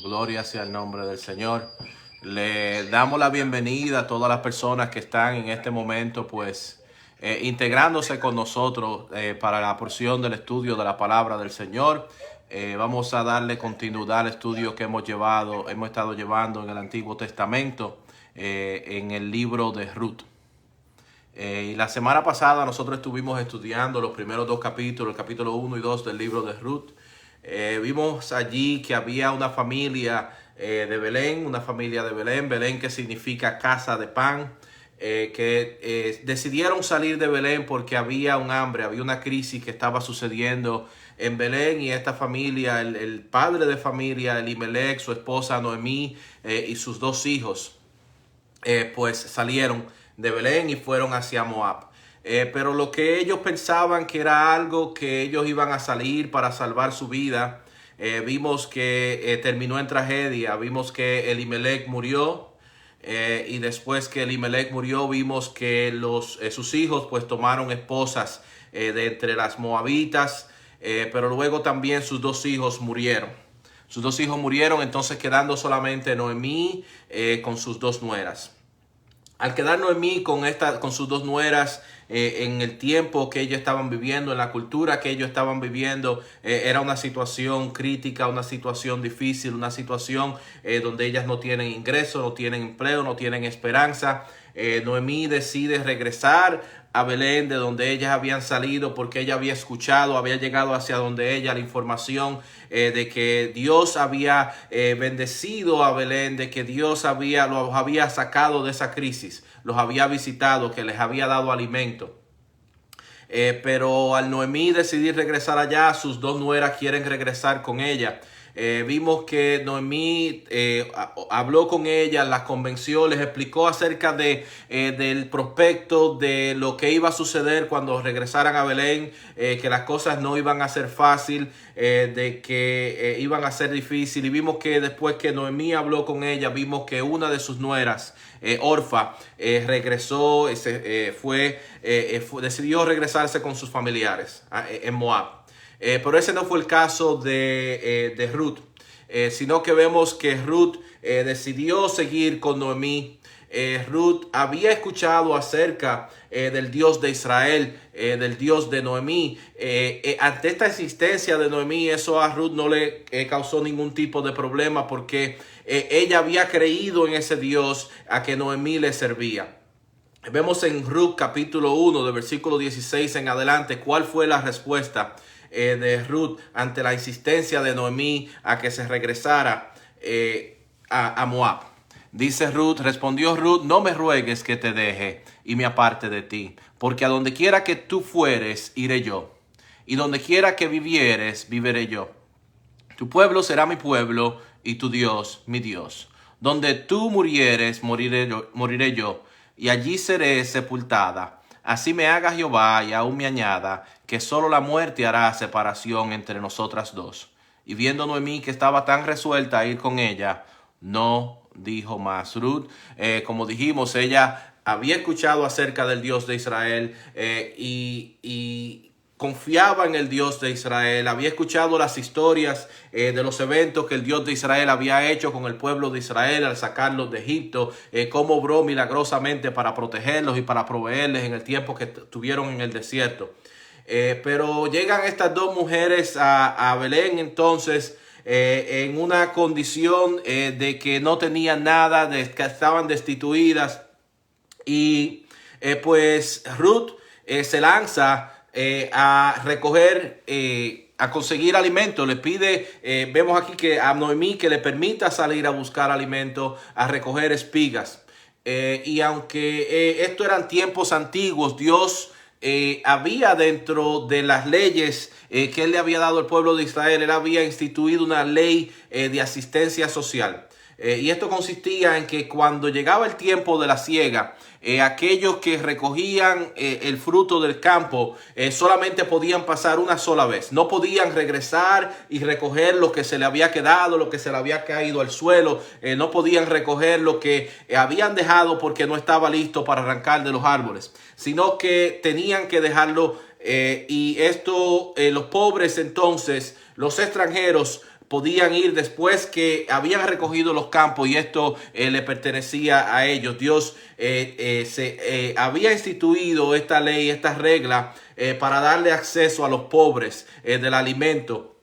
Gloria sea el nombre del Señor. Le damos la bienvenida a todas las personas que están en este momento, integrándose con nosotros para la porción del estudio de la palabra del Señor. Vamos a darle continuidad al estudio que hemos estado llevando en el Antiguo Testamento, en el libro de Ruth. Y la semana pasada nosotros estuvimos estudiando los primeros dos capítulos, el capítulo 1 y 2 del libro de Ruth. Vimos allí que había una familia de Belén, Belén que significa casa de pan, que decidieron salir de Belén porque había un hambre, había una crisis que estaba sucediendo en Belén, y esta familia, el padre de familia, Elimelech, su esposa Noemí y sus dos hijos, pues salieron de Belén y fueron hacia Moab. Pero lo que ellos pensaban que era algo que ellos iban a salir para salvar su vida, vimos que terminó en tragedia. Vimos que Elimelech murió, y después que Elimelech murió vimos que sus hijos pues tomaron esposas de entre las moabitas, pero luego también sus dos hijos murieron. Entonces quedando solamente Noemí con sus dos nueras. Al quedar Noemí con sus dos nueras, en el tiempo que ellos estaban viviendo, en la cultura que ellos estaban viviendo, era una situación crítica, una situación difícil, una situación donde ellas no tienen ingreso, no tienen empleo, no tienen esperanza. Noemí decide regresar a Belén, de donde ellas habían salido, porque ella había escuchado, había llegado hacia donde ella la información de que Dios había bendecido a Belén, de que Dios los había sacado de esa crisis, los había visitado, que les había dado alimento. Pero al Noemí decidir regresar allá, sus dos nueras quieren regresar con ella. Vimos que Noemí habló con ella, las convenció, les explicó acerca del prospecto, de lo que iba a suceder cuando regresaran a Belén, que las cosas no iban a ser fácil, de que iban a ser difícil. Y vimos que después que Noemí habló con ella, vimos que una de sus nueras, Orfa, regresó, decidió regresarse con sus familiares en Moab. Pero ese no fue el caso de Ruth, sino que vemos que Ruth decidió seguir con Noemí. Ruth había escuchado acerca del Dios de Israel, del Dios de Noemí. Ante esta existencia de Noemí, eso a Ruth no le causó ningún tipo de problema, porque ella había creído en ese Dios a que Noemí le servía. Vemos en Ruth capítulo 1, de versículo 16 en adelante, cuál fue la respuesta de Ruth ante la insistencia de Noemí a que se regresara a Moab. Dice Ruth, respondió Ruth: no me ruegues que te deje y me aparte de ti, porque a donde quiera que tú fueres, iré yo, y donde quiera que vivieres, viviré yo. Tu pueblo será mi pueblo, y tu Dios mi Dios. Donde tú murieres, moriré yo, y allí seré sepultada. Así me haga Jehová, y aún me añada, que solo la muerte hará separación entre nosotras dos. Y viendo Noemí que estaba tan resuelta a ir con ella, no dijo más. Ruth, como dijimos, ella había escuchado acerca del Dios de Israel, y confiaba en el Dios de Israel. Había escuchado las historias de los eventos que el Dios de Israel había hecho con el pueblo de Israel al sacarlos de Egipto, cómo obró milagrosamente para protegerlos y para proveerles en el tiempo que estuvieron en el desierto. Pero llegan estas dos mujeres a Belén entonces, en una condición de que no tenían nada, de que estaban destituidas, y pues Ruth se lanza a recoger, a conseguir alimento. Le pide, vemos aquí que a Noemí que le permita salir a buscar alimento, a recoger espigas. Y aunque esto eran tiempos antiguos, Dios había dentro de las leyes que él le había dado al pueblo de Israel, él había instituido una ley de asistencia social. Y esto consistía en que cuando llegaba el tiempo de la siega, aquellos que recogían el fruto del campo solamente podían pasar una sola vez. No podían regresar y recoger lo que se le había quedado, lo que se le había caído al suelo. No podían recoger lo que habían dejado porque no estaba listo para arrancar de los árboles, sino que tenían que dejarlo. Y esto, los pobres entonces, los extranjeros, podían ir después que habían recogido los campos y esto le pertenecía a ellos. Dios había instituido esta ley, esta regla para darle acceso a los pobres del alimento.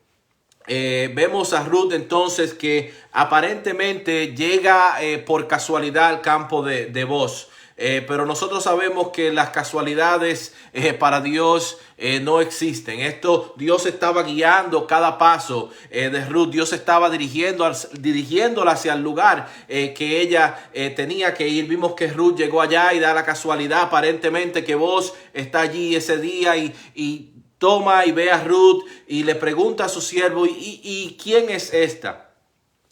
Vemos a Ruth entonces que aparentemente llega por casualidad al campo de Booz. Pero nosotros sabemos que las casualidades para Dios no existen. Dios estaba guiando cada paso de Ruth. Dios estaba dirigiéndola hacia el lugar que ella tenía que ir. Vimos que Ruth llegó allá y da la casualidad aparentemente que Booz está allí ese día y toma y ve a Ruth y le pregunta a su siervo, ¿y quién es esta?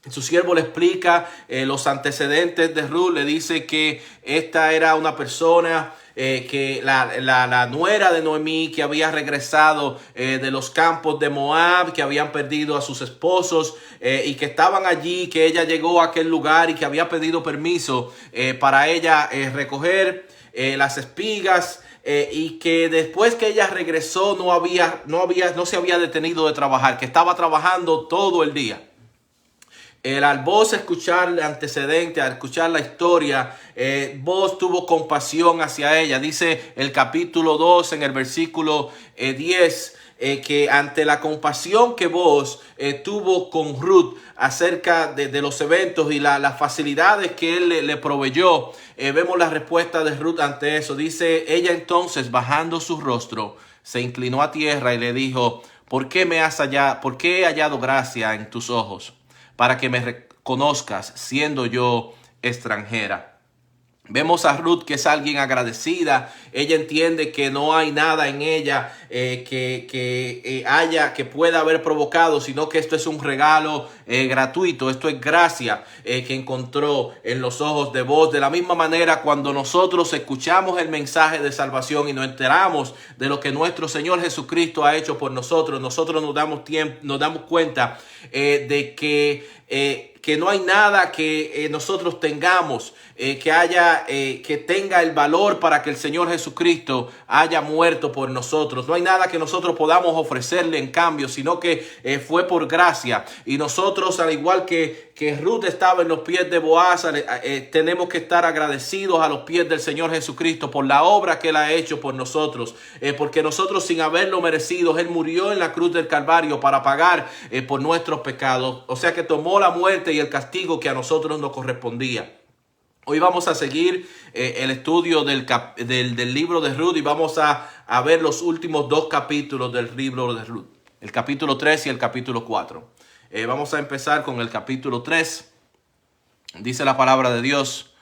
Su siervo le explica los antecedentes de Ruth, le dice que esta era una persona que la nuera de Noemí, que había regresado de los campos de Moab, que habían perdido a sus esposos y que estaban allí, que ella llegó a aquel lugar y que había pedido permiso para ella recoger las espigas. Y que después que ella regresó no se había detenido de trabajar, que estaba trabajando todo el día. Al Booz escuchar el antecedente, al escuchar la historia, Booz tuvo compasión hacia ella. Dice el capítulo 2 en el versículo 10 que ante la compasión que Booz tuvo con Ruth acerca de los eventos y las facilidades que él le proveyó, vemos la respuesta de Ruth ante eso. Dice ella entonces, bajando su rostro, se inclinó a tierra y le dijo, ¿por qué he hallado gracia en tus ojos? Para que me reconozcas siendo yo extranjera. Vemos a Ruth que es alguien agradecida. Ella entiende que no hay nada en ella que pueda haber provocado, sino que esto es un regalo gratuito. Esto es gracia que encontró en los ojos de Booz. De la misma manera, cuando nosotros escuchamos el mensaje de salvación y nos enteramos de lo que nuestro Señor Jesucristo ha hecho por nosotros, nosotros nos damos cuenta de que no hay nada que nosotros tengamos que tenga el valor para que el Señor Jesucristo haya muerto por nosotros. No hay nada que nosotros podamos ofrecerle en cambio, sino que fue por gracia. Y nosotros, al igual que Ruth estaba en los pies de Boaz, tenemos que estar agradecidos a los pies del Señor Jesucristo por la obra que Él ha hecho por nosotros. Porque nosotros, sin haberlo merecido, Él murió en la cruz del Calvario para pagar por nuestros pecados. O sea que tomó la muerte y el castigo que a nosotros nos correspondía. Hoy vamos a seguir el estudio del libro de Ruth y vamos a ver los últimos dos capítulos del libro de Ruth. El capítulo 3 y el capítulo 4. Vamos a empezar con el capítulo 3. Dice la palabra de Dios.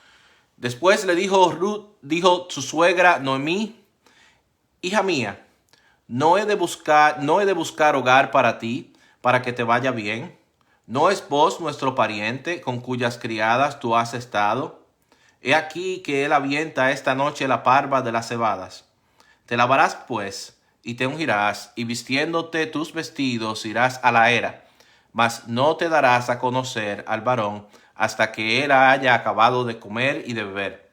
Después le dijo su suegra Noemí, hija mía, no he de buscar hogar para ti, para que te vaya bien. ¿No es Booz nuestro pariente, con cuyas criadas tú has estado? He aquí que él avienta esta noche la parva de las cebadas. Te lavarás pues, y te ungirás, y vistiéndote tus vestidos irás a la era. Mas no te darás a conocer al varón hasta que él haya acabado de comer y de beber.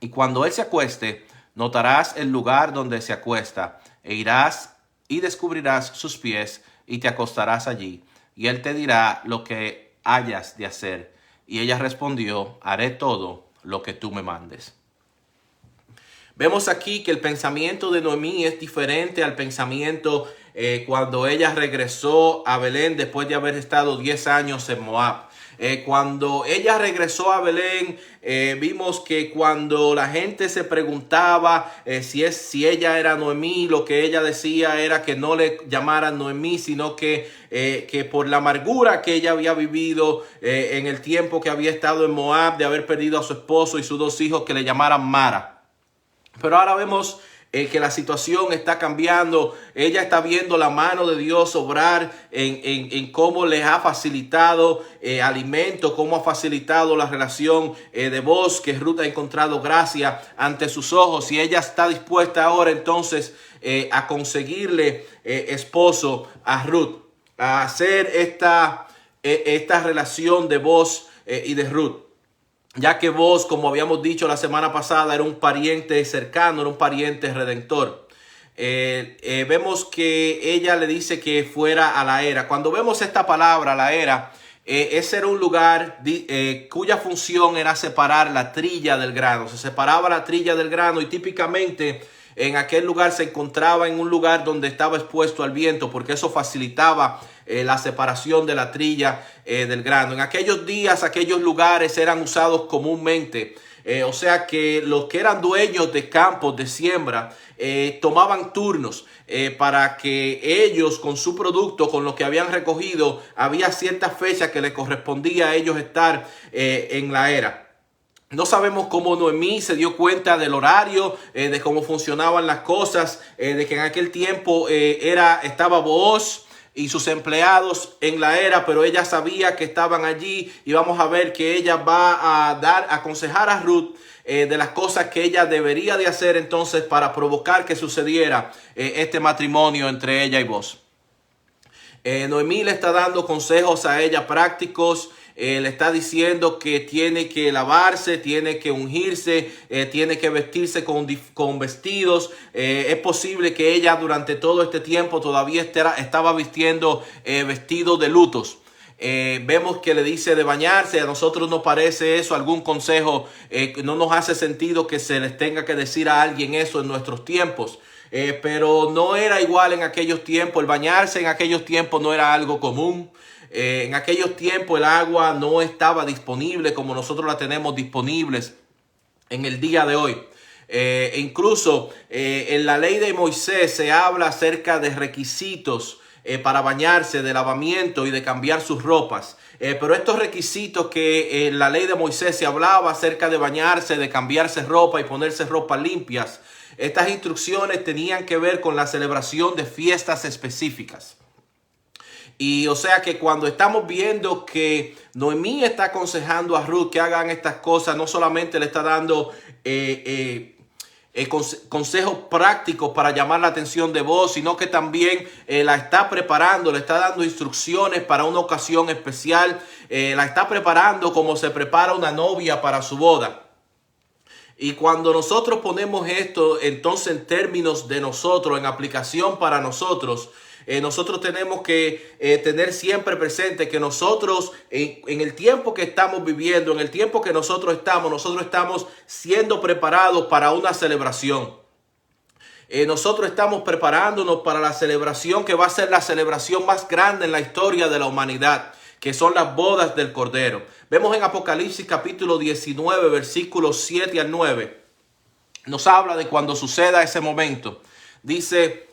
Y cuando él se acueste, notarás el lugar donde se acuesta, e irás y descubrirás sus pies, y te acostarás allí. Y él te dirá lo que hayas de hacer. Y ella respondió, haré todo lo que tú me mandes. Vemos aquí que el pensamiento de Noemí es diferente al pensamiento cuando ella regresó a Belén después de haber estado 10 años en Moab. Cuando ella regresó a Belén, vimos que cuando la gente se preguntaba si ella era Noemí, lo que ella decía era que no le llamaran Noemí, sino que por la amargura que ella había vivido en el tiempo que había estado en Moab, de haber perdido a su esposo y sus 2 hijos, que le llamaran Mara. Pero ahora vemos que la situación está cambiando. Ella está viendo la mano de Dios obrar en cómo les ha facilitado alimento, cómo ha facilitado la relación de Booz, que Ruth ha encontrado gracia ante sus ojos, y ella está dispuesta ahora entonces a conseguirle esposo a Ruth, a hacer esta relación de Booz y de Ruth. Ya que Booz, como habíamos dicho la semana pasada, era un pariente cercano, era un pariente redentor. vemos que ella le dice que fuera a la era. Cuando vemos esta palabra, la era, ese era un lugar cuya función era separar la trilla del grano. Se separaba la trilla del grano y típicamente en aquel lugar se encontraba en un lugar donde estaba expuesto al viento, porque eso facilitaba la separación de la trilla del grano. En aquellos días, aquellos lugares eran usados comúnmente. O sea que los que eran dueños de campos de siembra tomaban turnos para que ellos con su producto, con lo que habían recogido, había cierta fecha que les correspondía a ellos estar en la era. No sabemos cómo Noemí se dio cuenta del horario, de cómo funcionaban las cosas, de que en aquel tiempo estaba Booz y sus empleados en la era, pero ella sabía que estaban allí, y vamos a ver que ella va a aconsejar a Ruth de las cosas que ella debería de hacer entonces para provocar que sucediera este matrimonio entre ella y Booz. Noemí le está dando consejos a ella prácticos. Le está diciendo que tiene que lavarse, tiene que ungirse, tiene que vestirse con vestidos. Es posible que ella durante todo este tiempo todavía estaba vistiendo vestidos de lutos. Vemos que le dice de bañarse. A nosotros nos parece eso algún consejo. No nos hace sentido que se les tenga que decir a alguien eso en nuestros tiempos. Pero no era igual en aquellos tiempos. El bañarse en aquellos tiempos no era algo común. En aquellos tiempos el agua no estaba disponible como nosotros la tenemos disponibles en el día de hoy. Incluso en la ley de Moisés se habla acerca de requisitos para bañarse, de lavamiento y de cambiar sus ropas. Pero estos requisitos que en la ley de Moisés se hablaba acerca de bañarse, de cambiarse ropa y ponerse ropas limpias, estas instrucciones tenían que ver con la celebración de fiestas específicas. Y o sea que cuando estamos viendo que Noemí está aconsejando a Ruth que hagan estas cosas, no solamente le está dando consejos prácticos para llamar la atención de Booz, sino que también la está preparando, le está dando instrucciones para una ocasión especial, la está preparando como se prepara una novia para su boda. Y cuando nosotros ponemos esto entonces en términos de nosotros, en aplicación para nosotros, nosotros tenemos que tener siempre presente que nosotros en el tiempo que estamos viviendo, en el tiempo que nosotros estamos siendo preparados para una celebración. Nosotros estamos preparándonos para la celebración que va a ser la celebración más grande en la historia de la humanidad, que son las bodas del Cordero. Vemos en Apocalipsis capítulo 19, versículos 7 al 9. Nos habla de cuando suceda ese momento. Dice: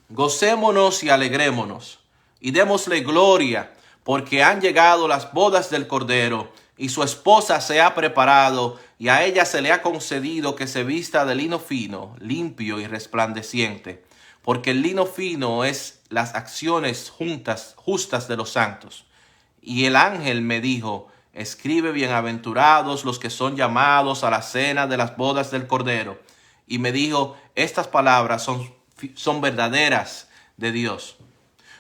gocémonos y alegrémonos, y démosle gloria, porque han llegado las bodas del Cordero, y su esposa se ha preparado, y a ella se le ha concedido que se vista de lino fino, limpio y resplandeciente, porque el lino fino es las acciones justas de los santos. Y el ángel me dijo: escribe, bienaventurados los que son llamados a la cena de las bodas del Cordero. Y me dijo: estas palabras son verdaderas de Dios.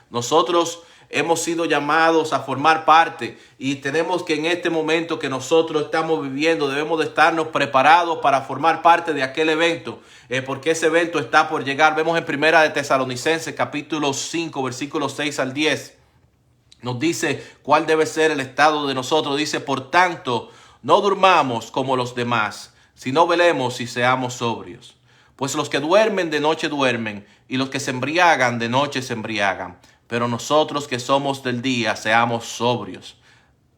Nosotros hemos sido llamados a formar parte, y tenemos que en este momento que nosotros estamos viviendo debemos de estarnos preparados para formar parte de aquel evento, porque ese evento está por llegar. Vemos en Primera de Tesalonicenses capítulo 5 versículos 6 al 10. Nos dice cuál debe ser el estado de nosotros. Dice: por tanto, no durmamos como los demás, sino velemos y seamos sobrios. Pues los que duermen de noche duermen, y los que se embriagan de noche se embriagan. Pero nosotros que somos del día, seamos sobrios,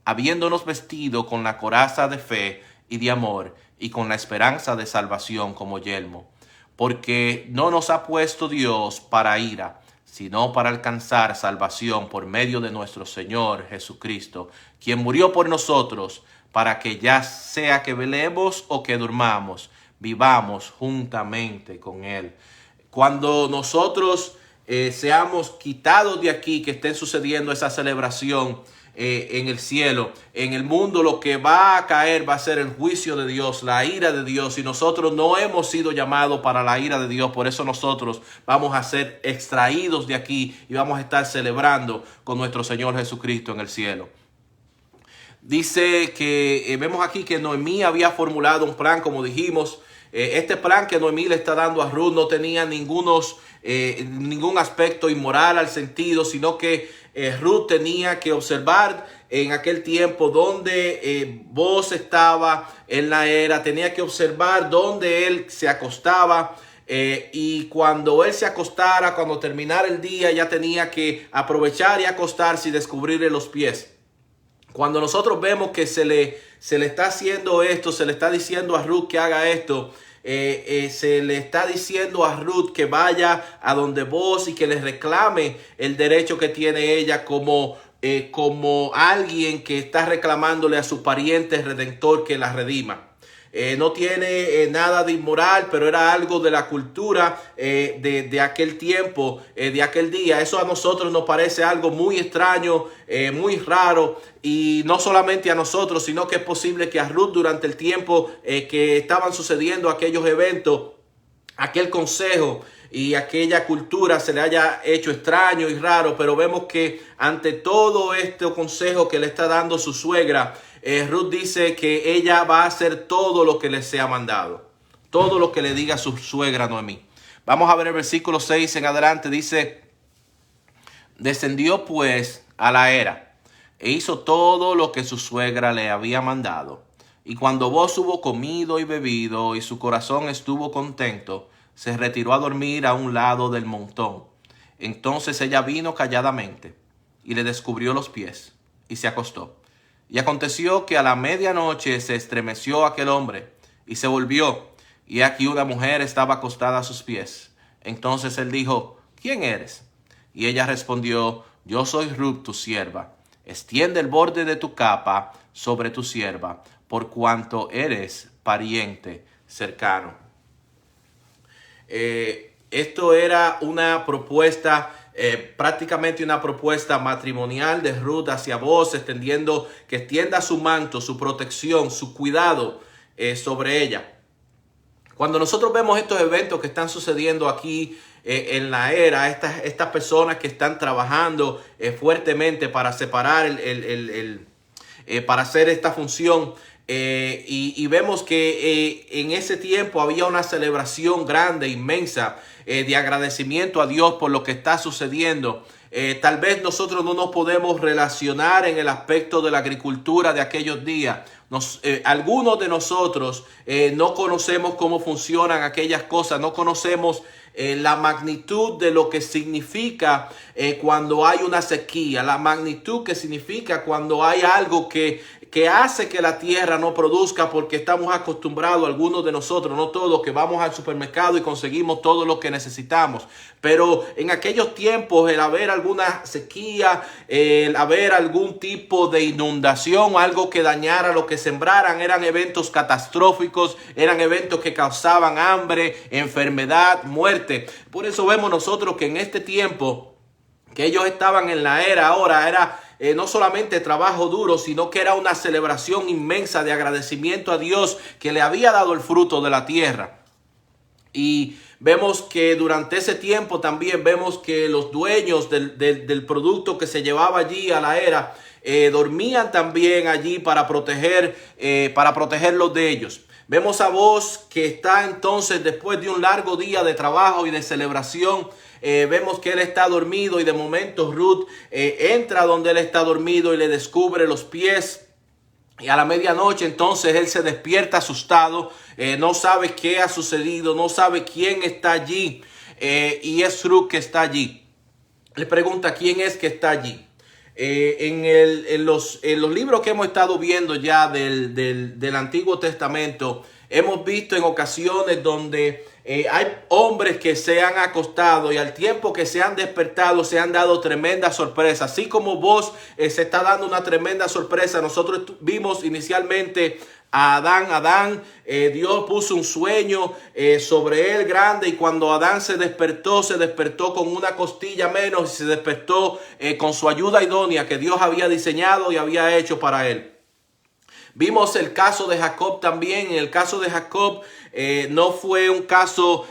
habiéndonos vestido con la coraza de fe y de amor, y con la esperanza de salvación como yelmo. Porque no nos ha puesto Dios para ira, sino para alcanzar salvación por medio de nuestro Señor Jesucristo, quien murió por nosotros, para que ya sea que velemos o que durmamos, vivamos juntamente con Él. Cuando nosotros seamos quitados de aquí, que esté sucediendo esa celebración en el cielo, en el mundo lo que va a caer va a ser el juicio de Dios, la ira de Dios, y nosotros no hemos sido llamados para la ira de Dios. Por eso nosotros vamos a ser extraídos de aquí y vamos a estar celebrando con nuestro Señor Jesucristo en el cielo. Dice que vemos aquí que Noemí había formulado un plan, como dijimos. Este plan que Noemí le está dando a Ruth no tenía ningún aspecto inmoral al sentido, sino que Ruth tenía que observar en aquel tiempo donde Boaz estaba en la era, tenía que observar donde él se acostaba. Y cuando él se acostara, cuando terminara el día, ya tenía que aprovechar y acostarse y descubrirle los pies. Cuando nosotros vemos que se le está haciendo esto, se le está diciendo a Ruth que haga esto, se le está diciendo a Ruth que vaya a donde Boaz y que le reclame el derecho que tiene ella como alguien que está reclamándole a su pariente redentor que la redima. No tiene nada de inmoral, pero era algo de la cultura de aquel tiempo, de aquel día. Eso a nosotros nos parece algo muy extraño, muy raro, y no solamente a nosotros, sino que es posible que a Ruth durante el tiempo que estaban sucediendo aquellos eventos, aquel consejo y aquella cultura se le haya hecho extraño y raro, pero vemos que ante todo este consejo que le está dando su suegra, Ruth dice que ella va a hacer todo lo que le sea mandado, todo lo que le diga su suegra Noemí. Vamos a ver el versículo 6 en adelante. Dice: descendió pues a la era e hizo todo lo que su suegra le había mandado. Y cuando Boaz hubo comido y bebido y su corazón estuvo contento, se retiró a dormir a un lado del montón. Entonces ella vino calladamente y le descubrió los pies y se acostó. Y aconteció que a la medianoche se estremeció aquel hombre y se volvió, y aquí una mujer estaba acostada a sus pies. Entonces él dijo: ¿quién eres? Y ella respondió: yo soy Ruth, tu sierva. Extiende el borde de tu capa sobre tu sierva, por cuanto eres pariente cercano. Esto era una propuesta, prácticamente una propuesta matrimonial de Ruth hacia Boaz, que extienda su manto, su protección, su cuidado sobre ella. Cuando nosotros vemos estos eventos que están sucediendo aquí en la era, estas personas que están trabajando fuertemente para separar para hacer esta función, y vemos que en ese tiempo había una celebración grande, inmensa, de agradecimiento a Dios por lo que está sucediendo. Tal vez nosotros no nos podemos relacionar en el aspecto de la agricultura de aquellos días. Algunos de nosotros no conocemos cómo funcionan aquellas cosas, no conocemos la magnitud de lo que significa cuando hay una sequía, la magnitud que significa cuando hay algo que hace que la tierra no produzca, porque estamos acostumbrados, algunos de nosotros, no todos, que vamos al supermercado y conseguimos todo lo que necesitamos. Pero en aquellos tiempos, el haber alguna sequía, el haber algún tipo de inundación, algo que dañara lo que sembraran, eran eventos catastróficos, eran eventos que causaban hambre, enfermedad, muerte. Por eso vemos nosotros que en este tiempo que ellos estaban en la era, ahora era no solamente trabajo duro, sino que era una celebración inmensa de agradecimiento a Dios que le había dado el fruto de la tierra. Y vemos que durante ese tiempo también vemos que los dueños del producto que se llevaba allí a la era dormían también allí para protegerlos de ellos. Vemos a Boaz que está entonces, después de un largo día de trabajo y de celebración, vemos que él está dormido, y de momento Ruth entra donde él está dormido y le descubre los pies. Y a la medianoche entonces él se despierta asustado, no sabe qué ha sucedido, no sabe quién está allí, y es Ruth que está allí. Le pregunta quién es que está allí. En los libros que hemos estado viendo ya del Antiguo Testamento, hemos visto en ocasiones donde hay hombres que se han acostado y al tiempo que se han despertado se han dado tremendas sorpresas. Así como Boaz se está dando una tremenda sorpresa, nosotros vimos inicialmente a Adán, Dios puso un sueño sobre él grande, y cuando Adán se despertó con una costilla menos y se despertó con su ayuda idónea que Dios había diseñado y había hecho para él. Vimos el caso de Jacob también. En el caso de Jacob no fue un caso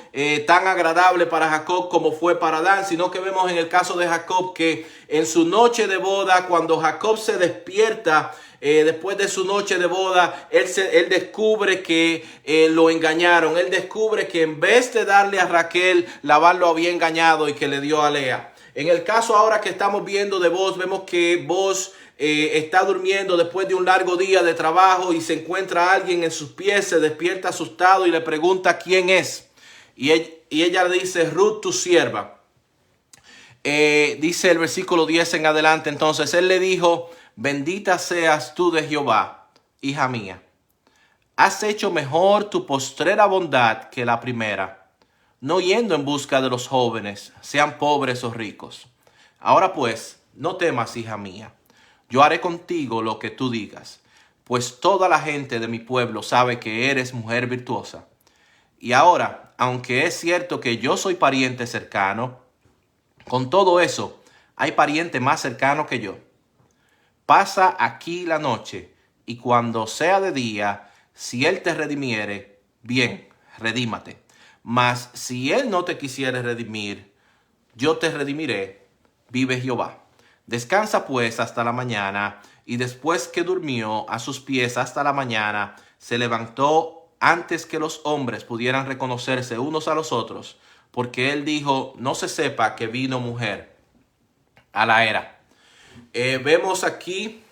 tan agradable para Jacob como fue para Adán, sino que vemos en el caso de Jacob que en su noche de boda, cuando Jacob se despierta después de su noche de boda, él descubre que lo engañaron. Él descubre que en vez de darle a Raquel, Labán lo había engañado y que le dio a Lea. En el caso ahora que estamos viendo de Booz, vemos que Booz está durmiendo después de un largo día de trabajo y se encuentra alguien en sus pies, se despierta asustado y le pregunta quién es. Y ella le dice, Ruth, tu sierva. Dice el versículo 10 en adelante, entonces él le dijo, bendita seas tú de Jehová, hija mía. Has hecho mejor tu postrera bondad que la primera, no yendo en busca de los jóvenes, sean pobres o ricos. Ahora pues, no temas, hija mía, yo haré contigo lo que tú digas, pues toda la gente de mi pueblo sabe que eres mujer virtuosa. Y ahora, aunque es cierto que yo soy pariente cercano, con todo eso, hay pariente más cercano que yo. Pasa aquí la noche, y cuando sea de día, si él te redimiere, bien, redímate. Mas si él no te quisiere redimir, yo te redimiré, vive Jehová. Descansa pues hasta la mañana. Y después que durmió a sus pies hasta la mañana, se levantó antes que los hombres pudieran reconocerse unos a los otros, porque él dijo, no se sepa que vino mujer a la era. Vemos aquí,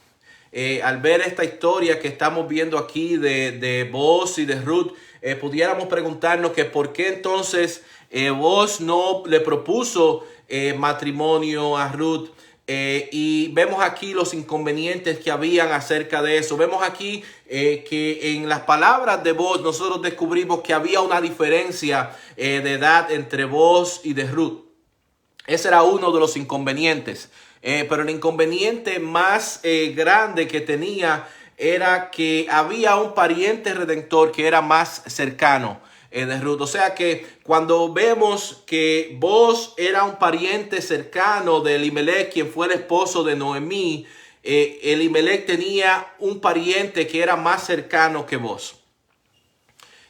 al ver esta historia que estamos viendo aquí de Booz y de Ruth, pudiéramos preguntarnos que por qué entonces Booz no le propuso matrimonio a Ruth. Y vemos aquí los inconvenientes que habían acerca de eso. Vemos aquí que en las palabras de Booz nosotros descubrimos que había una diferencia de edad entre Booz y de Ruth. Ese era uno de los inconvenientes. Pero el inconveniente más grande que tenía era que había un pariente redentor que era más cercano de Ruth. O sea que cuando vemos que Booz era un pariente cercano de Elimelech, quien fue el esposo de Noemí, Elimelech tenía un pariente que era más cercano que Booz.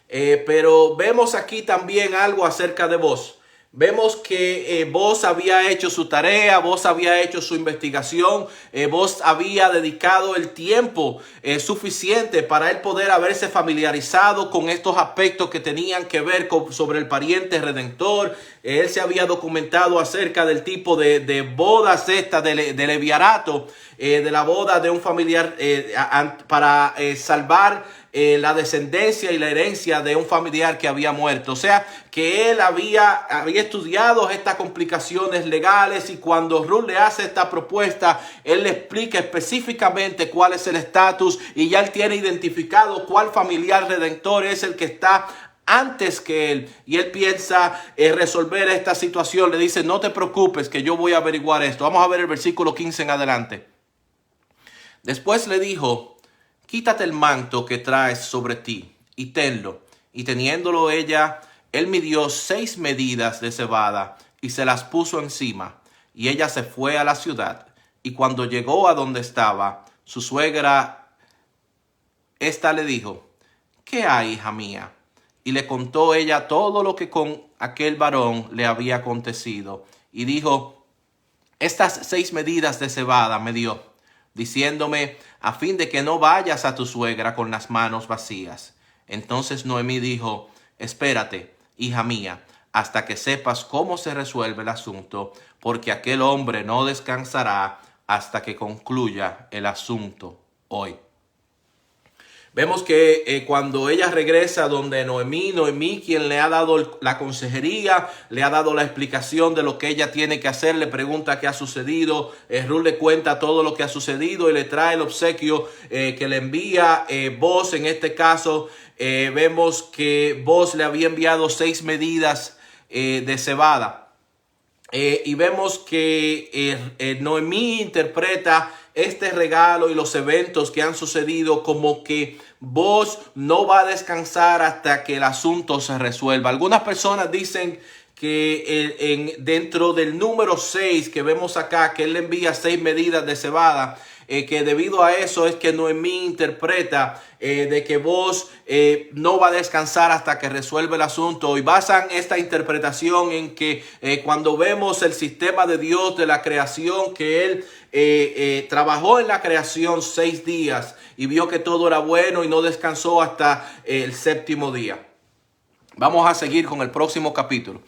Pero vemos aquí también algo acerca de Booz. Vemos que Booz había hecho su tarea, Booz había hecho su investigación, Booz había dedicado el tiempo suficiente para él poder haberse familiarizado con estos aspectos que tenían que ver sobre el pariente redentor. Él se había documentado acerca del tipo de bodas de leviarato, de la boda de un familiar para salvar la descendencia y la herencia de un familiar que había muerto. O sea que él había estudiado estas complicaciones legales, y cuando Ruth le hace esta propuesta, él le explica específicamente cuál es el estatus, y ya él tiene identificado cuál familiar redentor es el que está antes que él, y él piensa resolver esta situación. Le dice, no te preocupes que yo voy a averiguar esto. Vamos a ver el versículo 15 en adelante. Después le dijo, quítate el manto que traes sobre ti y tenlo. Y teniéndolo él midió 6 medidas de cebada y se las puso encima. Y ella se fue a la ciudad. Y cuando llegó a donde estaba su suegra, ésta le dijo, ¿qué hay, hija mía? Y le contó ella todo lo que con aquel varón le había acontecido. Y dijo, estas 6 medidas de cebada me dio, diciéndome, a fin de que no vayas a tu suegra con las manos vacías. Entonces Noemí dijo, espérate, hija mía, hasta que sepas cómo se resuelve el asunto, porque aquel hombre no descansará hasta que concluya el asunto hoy. Vemos que cuando ella regresa donde Noemí, quien le ha dado la consejería, le ha dado la explicación de lo que ella tiene que hacer, le pregunta qué ha sucedido. Ruth le cuenta todo lo que ha sucedido y le trae el obsequio que le envía Booz. En este caso, vemos que Booz le había enviado 6 medidas de cebada. Y vemos que Noemí interpreta este regalo y los eventos que han sucedido como que Booz no va a descansar hasta que el asunto se resuelva. Algunas personas dicen que dentro del número 6 que vemos acá, que él le envía 6 medidas de cebada, que debido a eso es que Noemí interpreta de que Booz no va a descansar hasta que resuelva el asunto, y basan esta interpretación en que cuando vemos el sistema de Dios de la creación, que él trabajó en la creación 6 días y vio que todo era bueno y no descansó hasta el séptimo día. Vamos a seguir con el próximo capítulo.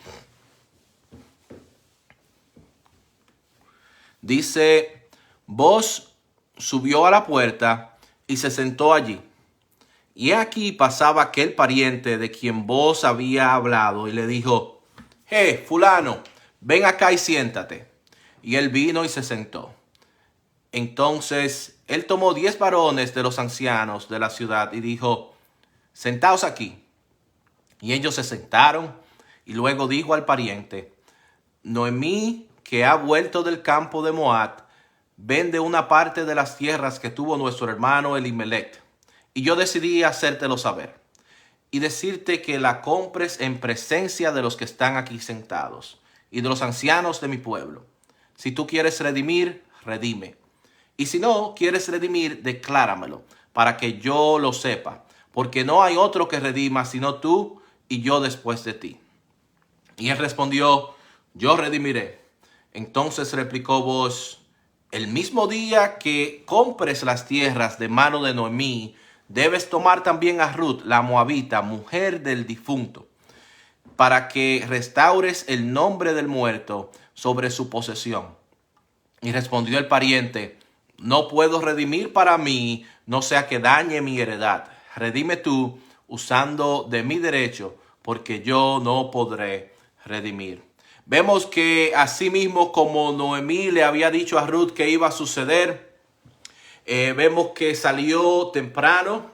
Dice: Booz subió a la puerta y se sentó allí. Y aquí pasaba aquel pariente de quien Booz había hablado y le dijo: fulano, ven acá y siéntate. Y él vino y se sentó. Entonces él tomó 10 varones de los ancianos de la ciudad y dijo: sentaos aquí. Y ellos se sentaron, y luego dijo al pariente: Noemí, que ha vuelto del campo de Moab, vende una parte de las tierras que tuvo nuestro hermano Elimelech. Y yo decidí hacértelo saber y decirte que la compres en presencia de los que están aquí sentados y de los ancianos de mi pueblo. Si tú quieres redimir, redime. Y si no quieres redimir, decláramelo, para que yo lo sepa, porque no hay otro que redima sino tú y yo después de ti. Y él respondió: yo redimiré. Entonces replicó Booz: el mismo día que compres las tierras de mano de Noemí, debes tomar también a Ruth, la moabita, mujer del difunto, para que restaures el nombre del muerto sobre su posesión. Y respondió el pariente: no puedo redimir para mí, no sea que dañe mi heredad. Redime tú usando de mi derecho, porque yo no podré redimir. Vemos que así mismo como Noemí le había dicho a Ruth que iba a suceder, vemos que salió temprano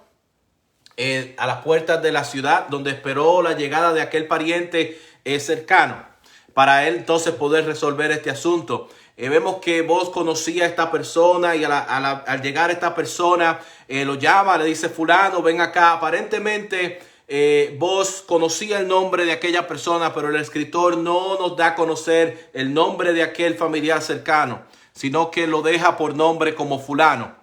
a las puertas de la ciudad, donde esperó la llegada de aquel pariente cercano, para él entonces poder resolver este asunto. Vemos que Booz conocía a esta persona, y al llegar esta persona lo llama, le dice: fulano, ven acá. Aparentemente Booz conocía el nombre de aquella persona, pero el escritor no nos da a conocer el nombre de aquel familiar cercano, sino que lo deja por nombre como fulano.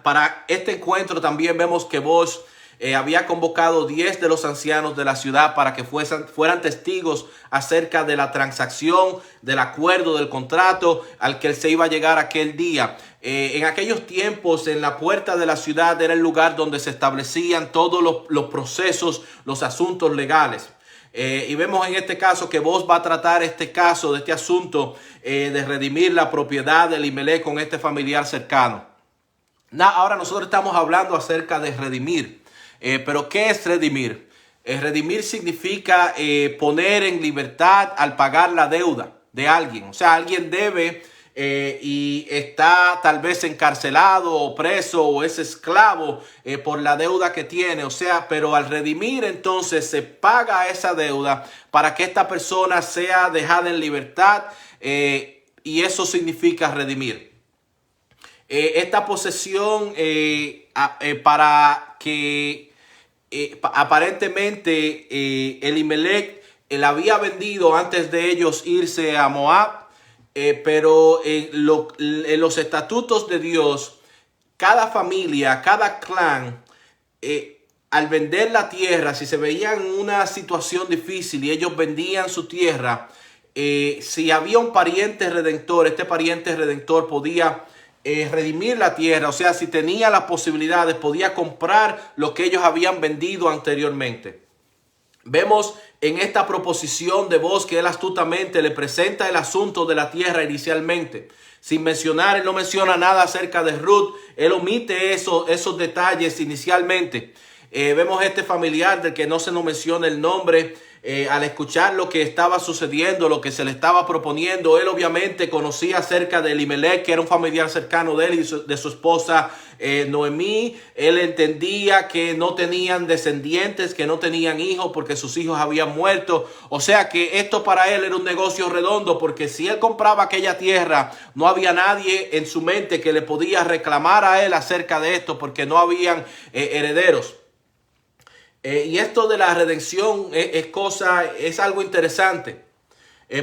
Para este encuentro también vemos que Booz había convocado 10 de los ancianos de la ciudad para que fueran testigos acerca de la transacción, del acuerdo, del contrato al que él se iba a llegar aquel día. En aquellos tiempos, en la puerta de la ciudad era el lugar donde se establecían todos los procesos, los asuntos legales. Y vemos en este caso que Booz va a tratar este caso, de este asunto de redimir la propiedad de Elimelech con este familiar cercano. Ahora nosotros estamos hablando acerca de redimir. Pero ¿qué es redimir? Redimir significa poner en libertad al pagar la deuda de alguien. O sea, alguien debe y está tal vez encarcelado o preso o es esclavo por la deuda que tiene. O sea, pero al redimir entonces se paga esa deuda para que esta persona sea dejada en libertad, y eso significa redimir. Esta posesión para que aparentemente Elimelech la había vendido antes de ellos irse a Moab, pero en los estatutos de Dios, cada familia, cada clan, al vender la tierra, si se veían en una situación difícil y ellos vendían su tierra, si había un pariente redentor, este pariente redentor podía redimir la tierra. O sea, si tenía las posibilidades, podía comprar lo que ellos habían vendido anteriormente. Vemos en esta proposición de Booz que él astutamente le presenta el asunto de la tierra inicialmente, sin mencionar. Él no menciona nada acerca de Ruth, él omite esos detalles inicialmente. Vemos este familiar del que no se nos menciona el nombre. Al escuchar lo que estaba sucediendo, lo que se le estaba proponiendo, él obviamente conocía acerca de Elimelech, que era un familiar cercano de él y de su esposa Noemí. Él entendía que no tenían descendientes, que no tenían hijos porque sus hijos habían muerto. O sea que esto para él era un negocio redondo, porque si él compraba aquella tierra, no había nadie en su mente que le podía reclamar a él acerca de esto, porque no habían herederos. Y esto de la redención es algo interesante,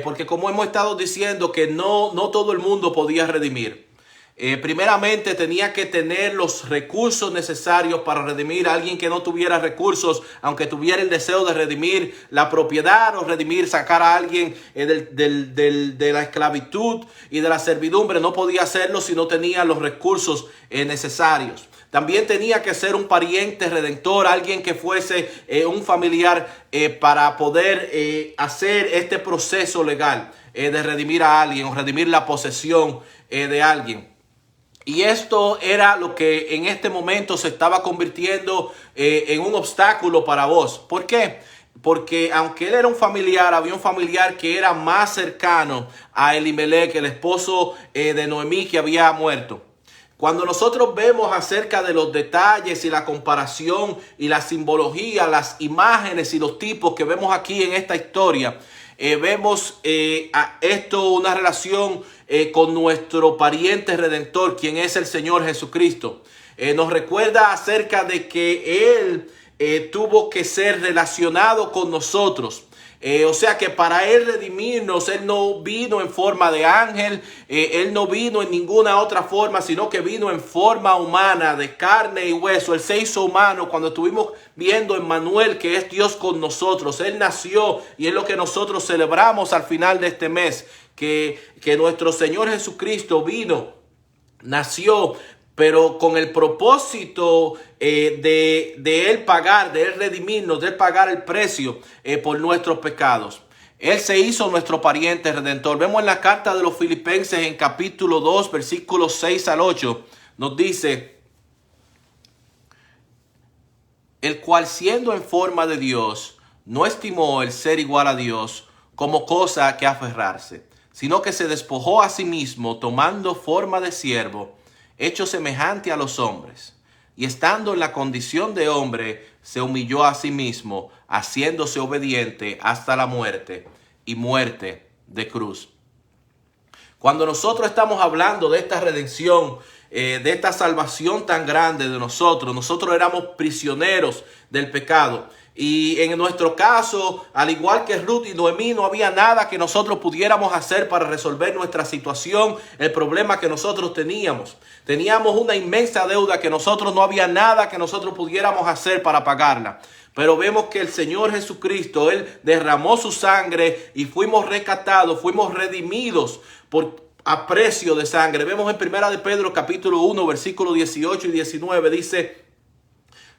porque como hemos estado diciendo que no todo el mundo podía redimir. Primeramente tenía que tener los recursos necesarios para redimir a alguien que no tuviera recursos, aunque tuviera el deseo de redimir la propiedad o redimir, sacar a alguien de la esclavitud y de la servidumbre. No podía hacerlo si no tenía los recursos necesarios. También tenía que ser un pariente redentor, alguien que fuese un familiar para poder hacer este proceso legal de redimir a alguien o redimir la posesión de alguien. Y esto era lo que en este momento se estaba convirtiendo en un obstáculo para vos. ¿Por qué? Porque aunque él era un familiar, había un familiar que era más cercano a Elimelech, el esposo de Noemí, que había muerto. Cuando nosotros vemos acerca de los detalles y la comparación y la simbología, las imágenes y los tipos que vemos aquí en esta historia, vemos esto una relación con nuestro pariente redentor, quien es el Señor Jesucristo. Nos recuerda acerca de que Él tuvo que ser relacionado con nosotros. O sea que para Él redimirnos, Él no vino en forma de ángel, Él no vino en ninguna otra forma, sino que vino en forma humana, de carne y hueso. Él se hizo humano cuando estuvimos viendo Emmanuel, que es Dios con nosotros. Él nació y es lo que nosotros celebramos al final de este mes, que nuestro Señor Jesucristo vino, nació, pero con el propósito de Él pagar, de Él redimirnos, de Él pagar el precio por nuestros pecados. Él se hizo nuestro pariente redentor. Vemos en la carta de los Filipenses en capítulo 2, versículos 6 al 8, nos dice: el cual siendo en forma de Dios, no estimó el ser igual a Dios como cosa a que aferrarse, sino que se despojó a sí mismo, tomando forma de siervo, hecho semejante a los hombres, y estando en la condición de hombre, se humilló a sí mismo, haciéndose obediente hasta la muerte, y muerte de cruz. Cuando nosotros estamos hablando de esta redención, de esta salvación tan grande de nosotros éramos prisioneros del pecado. Y en nuestro caso, al igual que Ruth y Noemí, no había nada que nosotros pudiéramos hacer para resolver nuestra situación, el problema que nosotros teníamos. Teníamos una inmensa deuda que nosotros no había nada que nosotros pudiéramos hacer para pagarla. Pero vemos que el Señor Jesucristo, Él derramó su sangre y fuimos rescatados, fuimos redimidos a precio de sangre. Vemos en Primera de Pedro capítulo 1, versículos 18 y 19, dice: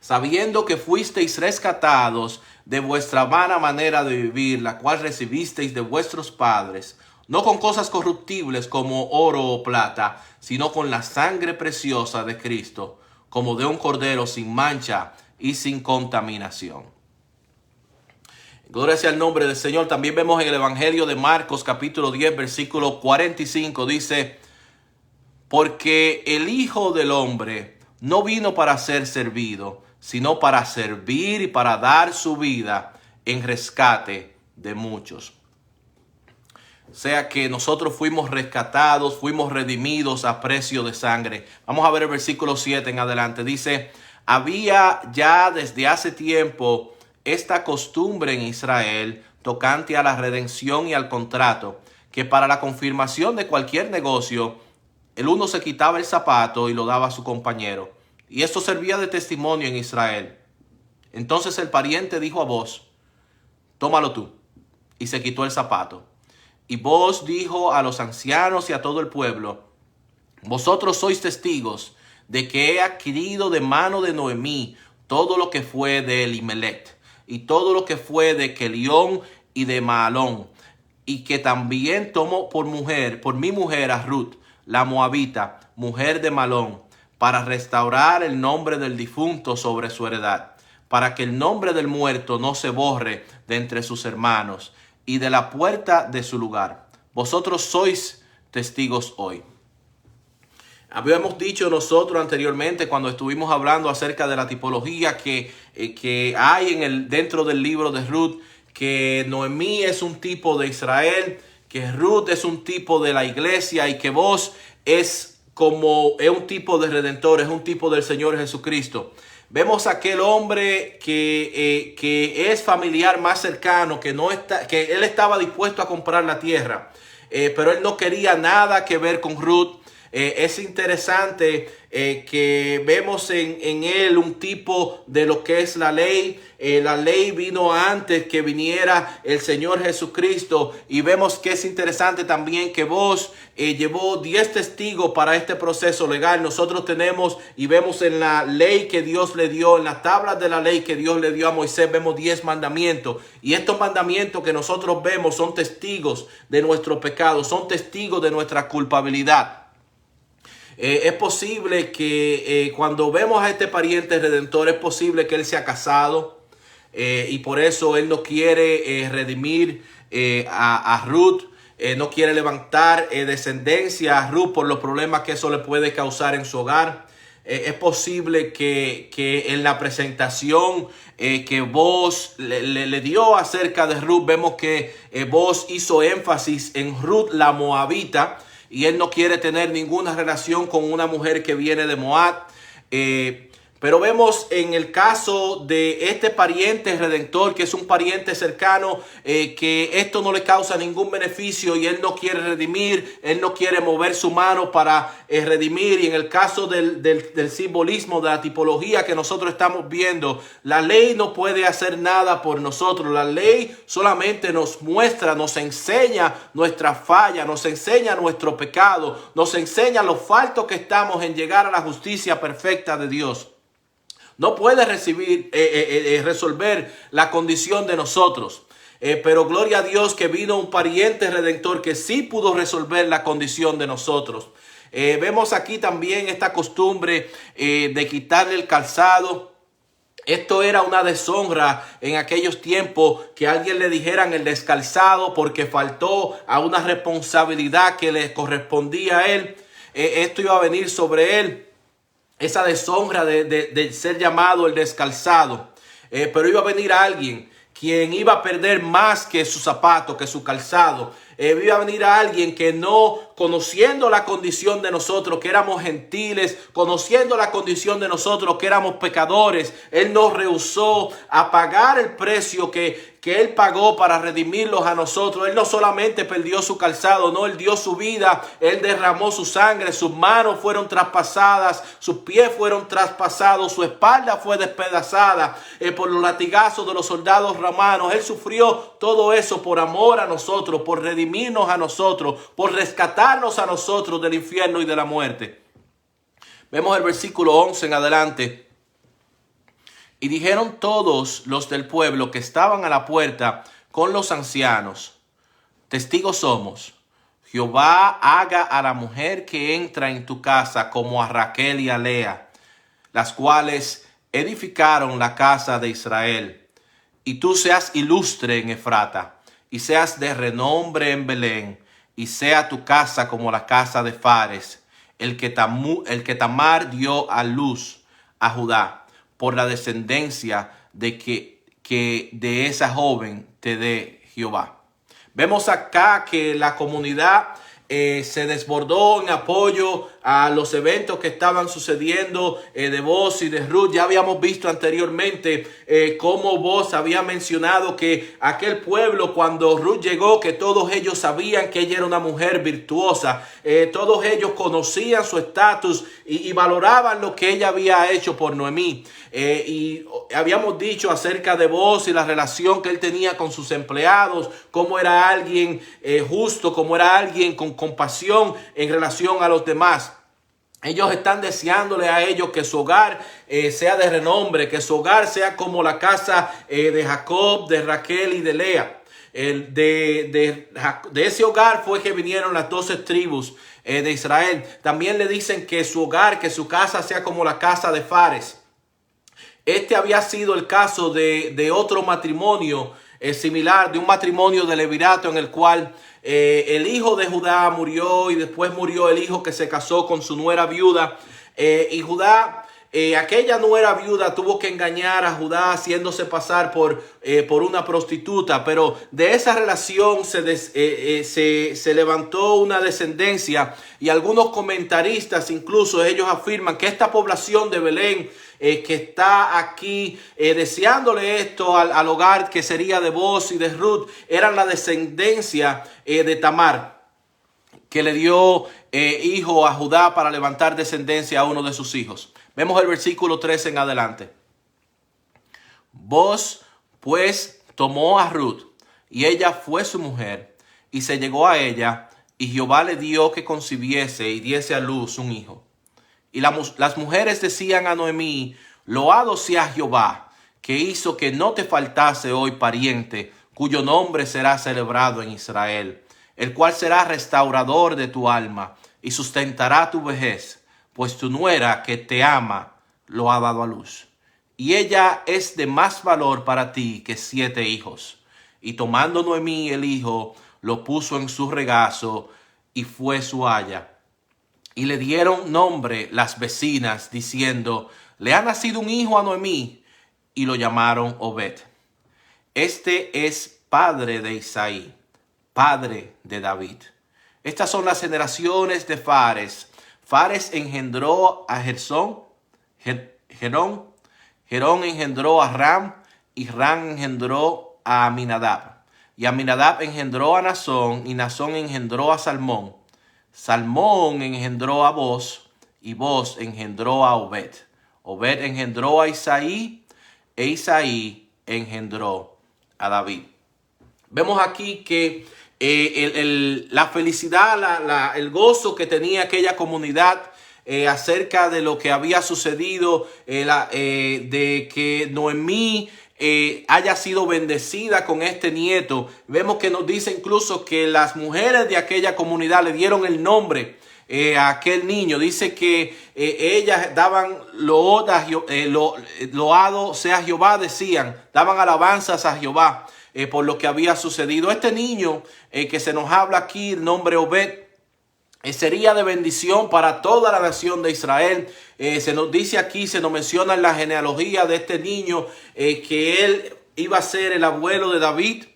sabiendo que fuisteis rescatados de vuestra vana manera de vivir, la cual recibisteis de vuestros padres, no con cosas corruptibles como oro o plata, sino con la sangre preciosa de Cristo, como de un cordero sin mancha y sin contaminación. Gloria sea el nombre del Señor. También vemos en el Evangelio de Marcos capítulo 10 versículo 45, dice: porque el Hijo del Hombre no vino para ser servido, sino para servir y para dar su vida en rescate de muchos. O sea que nosotros fuimos rescatados, fuimos redimidos a precio de sangre. Vamos a ver el versículo 7 en adelante. Dice: había ya desde hace tiempo esta costumbre en Israel tocante a la redención y al contrato, que para la confirmación de cualquier negocio, el uno se quitaba el zapato y lo daba a su compañero. Y esto servía de testimonio en Israel. Entonces el pariente dijo a vos: tómalo tú. Y se quitó el zapato. Y vos dijo a los ancianos y a todo el pueblo: vosotros sois testigos de que he adquirido de mano de Noemí todo lo que fue de Elimelech, y todo lo que fue de Kelión y de Mahalón, y que también tomo por mi mujer a Ruth, la moabita, mujer de Mahalón, para restaurar el nombre del difunto sobre su heredad, para que el nombre del muerto no se borre de entre sus hermanos, y de la puerta de su lugar. Vosotros sois testigos hoy. Habíamos dicho nosotros anteriormente, cuando estuvimos hablando acerca de la tipología que hay dentro del libro de Ruth, que Noemí es un tipo de Israel, que Ruth es un tipo de la iglesia, y que vos es un tipo de redentor, es un tipo del Señor Jesucristo. Vemos a aquel hombre que es familiar más cercano, que él estaba dispuesto a comprar la tierra, pero él no quería nada que ver con Ruth. Es interesante que vemos en él un tipo de lo que es la ley. La ley vino antes que viniera el Señor Jesucristo, y vemos que es interesante también que vos llevó 10 testigos para este proceso legal. Nosotros tenemos y vemos en la ley que Dios le dio, en las tablas de la ley que Dios le dio a Moisés, vemos 10 mandamientos, y estos mandamientos que nosotros vemos son testigos de nuestro pecado, son testigos de nuestra culpabilidad. Es posible que cuando vemos a este pariente redentor, es posible que él se ha casado, y por eso él no quiere redimir a Ruth. No quiere levantar descendencia a Ruth por los problemas que eso le puede causar en su hogar. Es posible que en la presentación que Boaz le dio acerca de Ruth, vemos que Boaz hizo énfasis en Ruth la moabita, y él no quiere tener ninguna relación con una mujer que viene de Moab. Pero vemos en el caso de este pariente redentor, que es un pariente cercano, que esto no le causa ningún beneficio y él no quiere redimir, él no quiere mover su mano para redimir. Y en el caso del simbolismo, de la tipología que nosotros estamos viendo, la ley no puede hacer nada por nosotros. La ley solamente nos muestra, nos enseña nuestra falla, nos enseña nuestro pecado, nos enseña lo falto que estamos en llegar a la justicia perfecta de Dios. No puede resolver la condición de nosotros. Pero gloria a Dios que vino un pariente redentor que sí pudo resolver la condición de nosotros. Vemos aquí también esta costumbre de quitarle el calzado. Esto era una deshonra en aquellos tiempos, que a alguien le dijeran el descalzado porque faltó a una responsabilidad que le correspondía a él. Esto iba a venir sobre él. Esa deshonra de ser llamado el descalzado. Pero iba a venir alguien quien iba a perder más que su zapato, que su calzado. Iba a venir a alguien que no, conociendo la condición de nosotros, que éramos gentiles, conociendo la condición de nosotros, que éramos pecadores, él nos rehusó a pagar el precio que él pagó para redimirlos a nosotros. Él no solamente perdió su calzado, no, él dio su vida, él derramó su sangre, sus manos fueron traspasadas, sus pies fueron traspasados, su espalda fue despedazada por los latigazos de los soldados romanos. Él sufrió todo eso por amor a nosotros, por redimirnos a nosotros, por rescatarnos a nosotros del infierno y de la muerte. Vemos el versículo 11 en adelante. Y dijeron todos los del pueblo que estaban a la puerta con los ancianos: testigos somos. Jehová haga a la mujer que entra en tu casa como a Raquel y a Lea, las cuales edificaron la casa de Israel. Y tú seas ilustre en Efrata, y seas de renombre en Belén, y sea tu casa como la casa de Fares, el que Tamar dio a luz a Judá, por la descendencia de de esa joven te dé Jehová. Vemos acá que la comunidad se desbordó en apoyo a los eventos que estaban sucediendo de Boaz y de Ruth. Ya habíamos visto anteriormente cómo Boaz había mencionado que aquel pueblo, cuando Ruth llegó, que todos ellos sabían que ella era una mujer virtuosa. Todos ellos conocían su estatus y valoraban lo que ella había hecho por Noemí. Y habíamos dicho acerca de Boaz y la relación que él tenía con sus empleados, cómo era alguien justo, cómo era alguien con compasión en relación a los demás. Ellos están deseándole a ellos que su hogar sea de renombre, que su hogar sea como la casa de Jacob, de Raquel y de Lea. De ese hogar fue que vinieron las 12 tribus de Israel. También le dicen que su hogar, que su casa sea como la casa de Fares. Este había sido el caso de otro matrimonio similar, de un matrimonio de levirato en el cual el hijo de Judá murió y después murió el hijo que se casó con su nuera viuda. Y Judá, aquella nuera viuda tuvo que engañar a Judá haciéndose pasar por una prostituta. Pero de esa relación se levantó una descendencia, y algunos comentaristas incluso ellos afirman que esta población de Belén que está aquí deseándole esto al hogar que sería de Boaz y de Ruth, eran la descendencia de Tamar, que le dio hijo a Judá para levantar descendencia a uno de sus hijos. Vemos el versículo 13 en adelante. Boaz pues tomó a Ruth, y ella fue su mujer, y se llegó a ella, y Jehová le dio que concibiese y diese a luz un hijo. Y las mujeres decían a Noemí: loado sea Jehová, que hizo que no te faltase hoy pariente, cuyo nombre será celebrado en Israel, el cual será restaurador de tu alma, y sustentará tu vejez, pues tu nuera que te ama lo ha dado a luz. Y ella es de más valor para ti que 7 hijos. Y tomando Noemí el hijo, lo puso en su regazo, y fue su aya. Y le dieron nombre las vecinas, diciendo: le ha nacido un hijo a Noemí, y lo llamaron Obed. Este es padre de Isaí, padre de David. Estas son las generaciones de Fares. Fares engendró a Gerón, Gerón engendró a Ram, y Ram engendró a Aminadab. Y Aminadab engendró a Nazón, y Nazón engendró a Salmón. Salmón engendró a Boz, y Boz engendró a Obed. Obed engendró a Isaí, e Isaí engendró a David. Vemos aquí que la felicidad, el gozo que tenía aquella comunidad acerca de lo que había sucedido, de que Noemí haya sido bendecida con este nieto. Vemos que nos dice incluso que las mujeres de aquella comunidad le dieron el nombre a aquel niño. Dice que ellas daban loado sea Jehová, decían, daban alabanzas a Jehová por lo que había sucedido. Este niño que se nos habla aquí, el nombre Obed, sería de bendición para toda la nación de Israel. Se nos dice aquí, se nos menciona en la genealogía de este niño que él iba a ser el abuelo de David.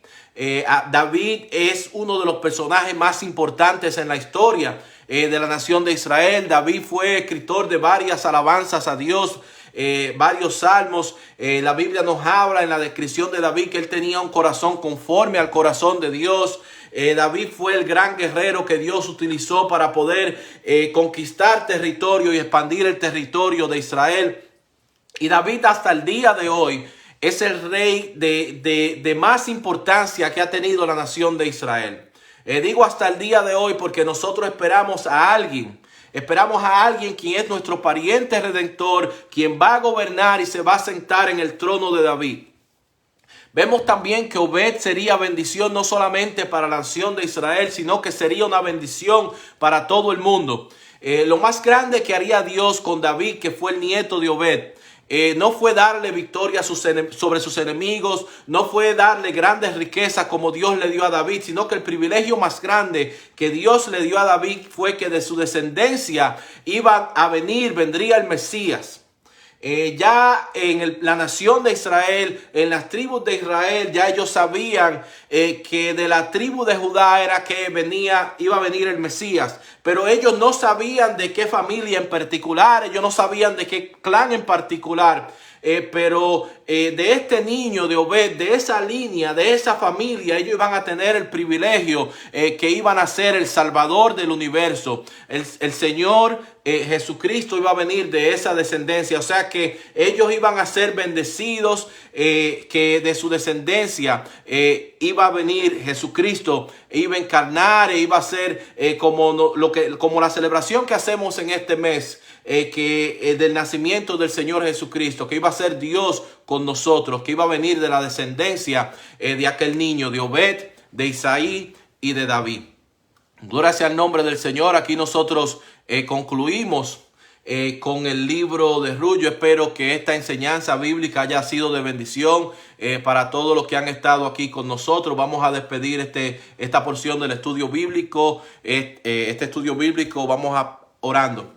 David es uno de los personajes más importantes en la historia de la nación de Israel. David fue escritor de varias alabanzas a Dios, varios salmos. La Biblia nos habla en la descripción de David que él tenía un corazón conforme al corazón de Dios. David fue el gran guerrero que Dios utilizó para poder conquistar territorio y expandir el territorio de Israel. Y David hasta el día de hoy es el rey de más importancia que ha tenido la nación de Israel. Digo hasta el día de hoy porque nosotros esperamos a alguien. Esperamos a alguien quien es nuestro pariente redentor, quien va a gobernar y se va a sentar en el trono de David. Vemos también que Obed sería bendición no solamente para la nación de Israel, sino que sería una bendición para todo el mundo. Lo más grande que haría Dios con David, que fue el nieto de Obed, no fue darle victoria sobre sus enemigos, no fue darle grandes riquezas como Dios le dio a David, sino que el privilegio más grande que Dios le dio a David fue que de su descendencia vendría el Mesías. Ya en la nación de Israel, en las tribus de Israel, ya ellos sabían que de la tribu de Judá era que iba a venir el Mesías. Pero ellos no sabían de qué familia en particular, ellos no sabían de qué clan en particular. Pero de este niño de Obed, de esa línea, de esa familia, ellos iban a tener el privilegio que iban a ser el Salvador del universo. El Señor Jesucristo iba a venir de esa descendencia. O sea que ellos iban a ser bendecidos, que de su descendencia iba a venir Jesucristo, iba a encarnar e iba a ser como la celebración que hacemos en este mes. Del nacimiento del Señor Jesucristo, que iba a ser Dios con nosotros, que iba a venir de la descendencia de aquel niño, de Obed, de Isaí y de David. Gloria sea el nombre del Señor. Aquí nosotros concluimos con el libro de Ruth. Yo espero que esta enseñanza bíblica haya sido de bendición para todos los que han estado aquí con nosotros. Vamos a despedir esta porción del estudio bíblico. Este estudio bíblico vamos a orando.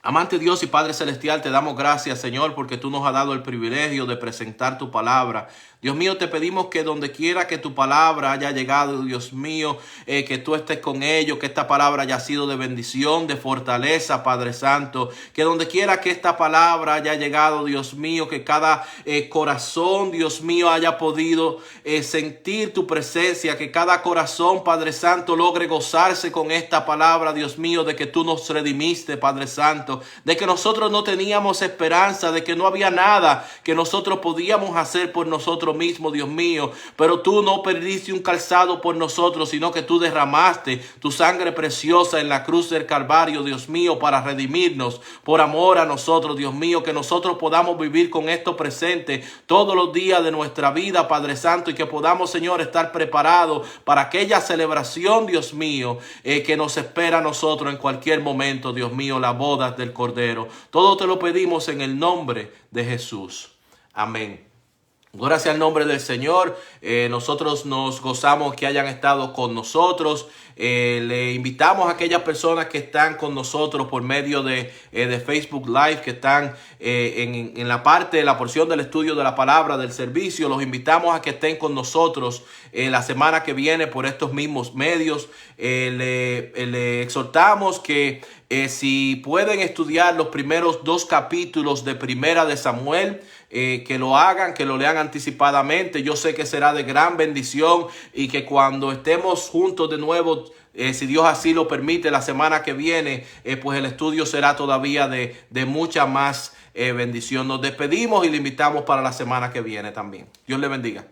Amante Dios y Padre Celestial, te damos gracias, Señor, porque tú nos has dado el privilegio de presentar tu palabra, Dios mío, te pedimos que donde quiera que tu palabra haya llegado, Dios mío, que tú estés con ellos, que esta palabra haya sido de bendición, de fortaleza, Padre Santo, que donde quiera que esta palabra haya llegado, Dios mío, que cada corazón, Dios mío, haya podido sentir tu presencia, que cada corazón, Padre Santo, logre gozarse con esta palabra, Dios mío, de que tú nos redimiste, Padre Santo, de que nosotros no teníamos esperanza, de que no había nada que nosotros podíamos hacer por nosotros mismos, Dios mío, pero tú no perdiste un calzado por nosotros, sino que tú derramaste tu sangre preciosa en la cruz del Calvario, Dios mío, para redimirnos por amor a nosotros, Dios mío, que nosotros podamos vivir con esto presente todos los días de nuestra vida, Padre Santo, y que podamos, Señor, estar preparados para aquella celebración, Dios mío, que nos espera a nosotros en cualquier momento, Dios mío, la boda del Cordero. Todo te lo pedimos en el nombre de Jesús. Amén. Gracias al nombre del Señor. Nosotros nos gozamos que hayan estado con nosotros. Le invitamos a aquellas personas que están con nosotros por medio de Facebook Live, que están en la parte, la porción del estudio de la palabra, del servicio. Los invitamos a que estén con nosotros la semana que viene por estos mismos medios. Le exhortamos que si pueden estudiar los primeros 2 capítulos de Primera de Samuel, que lo hagan, que lo lean anticipadamente. Yo sé que será de gran bendición y que cuando estemos juntos de nuevo, si Dios así lo permite, la semana que viene, pues el estudio será todavía de mucha más bendición. Nos despedimos y le invitamos para la semana que viene también. Dios le bendiga.